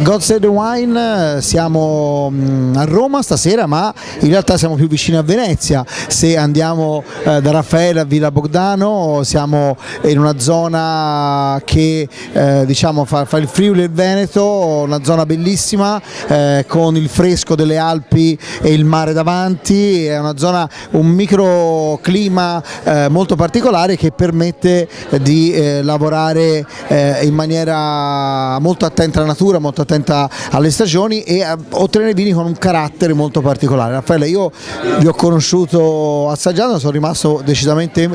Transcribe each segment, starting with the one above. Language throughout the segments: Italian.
God Save the Wine, siamo a Roma stasera, ma in realtà siamo più vicini a Venezia. Se andiamo da Raffaele a Villa Bogdano siamo in una zona che diciamo fa il Friuli e il Veneto, una zona bellissima con il fresco delle Alpi e il mare davanti. È una zona, un microclima molto particolare che permette di lavorare in maniera molto attenta alla natura, molto attenta alle stagioni e ottenere vini con un carattere molto particolare. Raffaele, io vi ho conosciuto assaggiando, sono rimasto decisamente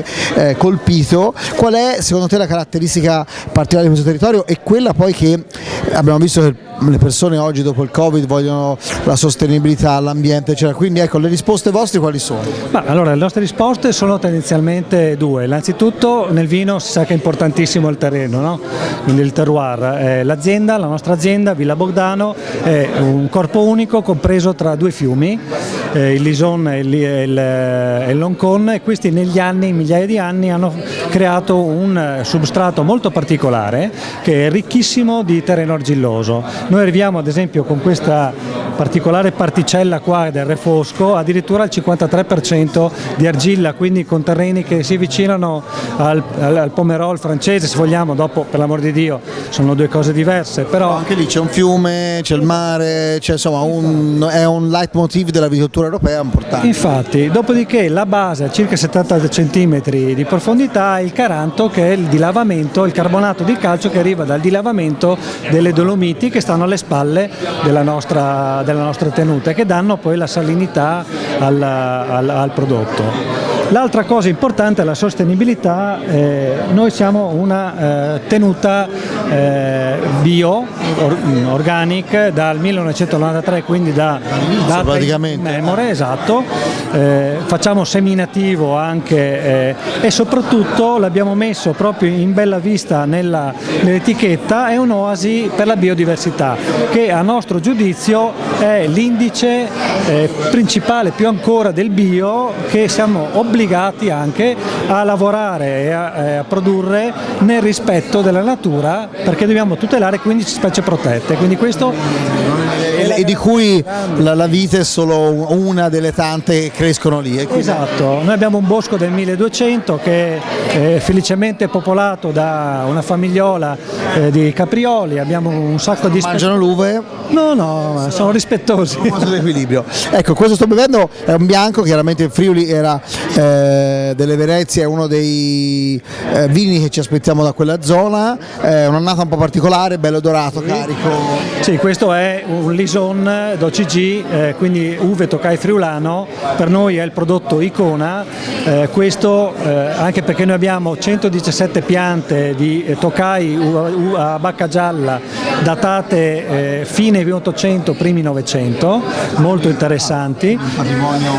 colpito. Qual è secondo te la caratteristica particolare di questo territorio e quella poi che abbiamo visto che le persone oggi dopo il Covid vogliono la sostenibilità, l'ambiente, eccetera. Quindi ecco, le risposte vostre quali sono? Allora, le nostre risposte sono tendenzialmente due. Innanzitutto nel vino si sa che è importantissimo il terreno, no? Quindi il terroir. L'azienda, la nostra azienda, Villa Bogdano, è un corpo unico compreso tra due fiumi, il Lison e il Loncon, e questi negli anni, migliaia di anni, hanno creato un substrato molto particolare che è ricchissimo di terreno argilloso. Noi arriviamo ad esempio con questa particolare particella qua del refosco addirittura al 53% di argilla, quindi con terreni che si avvicinano al Pomerol francese, se vogliamo. Dopo, per l'amor di Dio, sono due cose diverse, però anche lì c'è un fiume, c'è il mare, c'è insomma è un leitmotiv della viticoltura europea importante. Infatti, dopodiché la base a circa 70 cm di profondità è il Caranto, che è il dilavamento, il carbonato di calcio che arriva dal dilavamento delle Dolomiti che stanno alle spalle della nostra tenuta e che danno poi la salinità al prodotto. L'altra cosa importante è la sostenibilità. Noi siamo una tenuta bio, organic, dal 1993, quindi da praticamente memore, esatto. Facciamo seminativo anche e soprattutto l'abbiamo messo proprio in bella vista nell'etichetta, è un'oasi per la biodiversità, che a nostro giudizio è l'indice principale, più ancora del bio, che siamo obbligati anche a lavorare e a produrre nel rispetto della natura, perché dobbiamo tutelare 15 specie protette, quindi questo e di cui la vite è solo una delle tante che crescono lì. Esatto, noi abbiamo un bosco del 1200 che è felicemente popolato da una famigliola di caprioli, abbiamo un sacco di mangiano l'uve? No, sono rispettosi. L'equilibrio. Ecco, questo sto bevendo è un bianco, chiaramente il Friuli era delle Venezie, è uno dei vini che ci aspettiamo da quella zona, un'annata un po' particolare, bello dorato, carico. Sì, questo è un Lison d'OCG, quindi uve Tokai friulano, per noi è il prodotto icona, questo anche perché noi abbiamo 117 piante di Tokai a bacca gialla datate fine 800, primi 900, molto interessanti. Un patrimonio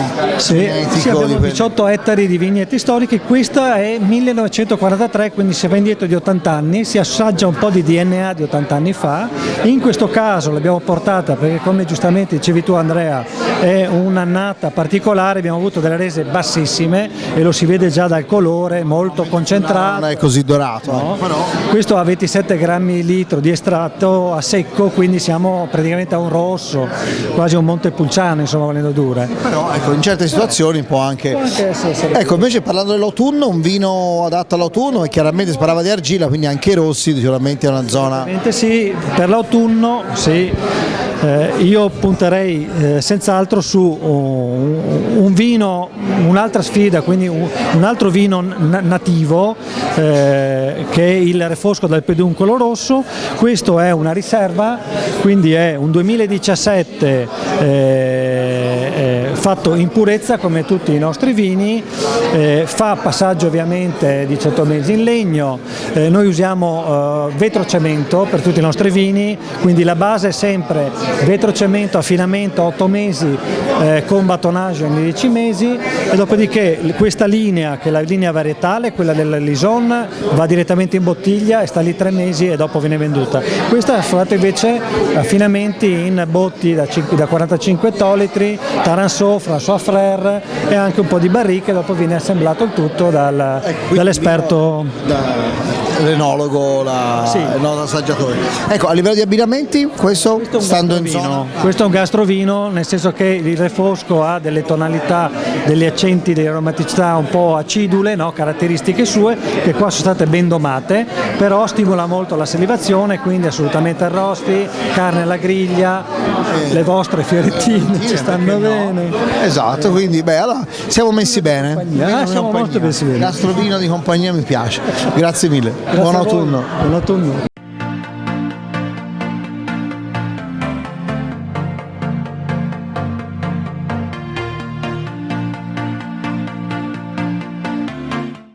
abbiamo 18 ettari di vigneti storiche, questa è 1943, quindi si va indietro di 80 anni, si assaggia un po' di DNA di 80 anni fa. In questo caso l'abbiamo portata perché, come giustamente dicevi tu Andrea, è un'annata particolare, abbiamo avuto delle rese bassissime e lo si vede già dal colore, molto concentrato. Non è così dorato, no? Però. Questo ha 27 grammi litro di estratto a secco, quindi siamo praticamente a un rosso, quasi un Montepulciano, insomma, volendo dure. Però ecco, in certe situazioni può anche essere. Ecco, invece parlando dell'autunno, un vino adatto all'autunno, e chiaramente si parlava di argilla, quindi anche i rossi sicuramente è una zona. Sì, per l'autunno sì. Io punterei senz'altro su un vino, un'altra sfida, quindi un altro vino nativo che è il Refosco dal Peduncolo Rosso. Questo è una riserva, quindi è un 2017 fatto in purezza come tutti i nostri vini, fa passaggio ovviamente 18 mesi in legno, noi usiamo vetrocemento per tutti i nostri vini, quindi la base è sempre vetrocemento, affinamento 8 mesi con battonage ogni 10 mesi, e dopodiché questa linea, che è la linea varietale, quella del Lison, va direttamente in bottiglia e sta lì 3 mesi e dopo viene venduta. Questa è fatta invece affinamenti in botti da 45 ettolitri, Taranceau, François Frère e anche un po' di barrique, e dopo viene assemblato il tutto dall'esperto. l'enologo, Sì. il nostro assaggiatore. Ecco, a livello di abbinamenti, questo Questo è un stando in gastrovino. zona. Questo è un gastrovino, nel senso che il refosco ha delle tonalità, degli accenti, delle aromaticità un po' acidule, no? Caratteristiche sue, che qua sono state ben domate, però stimola molto la salivazione, quindi assolutamente arrosti, carne alla griglia, le vostre fiorettine ci stanno bene. Esatto, quindi allora siamo messi bene. Vino di siamo molto compagnia. messi bene. Gastrovino di compagnia mi piace. Grazie mille. Grazie Buon a voi. autunno. Buon autunno.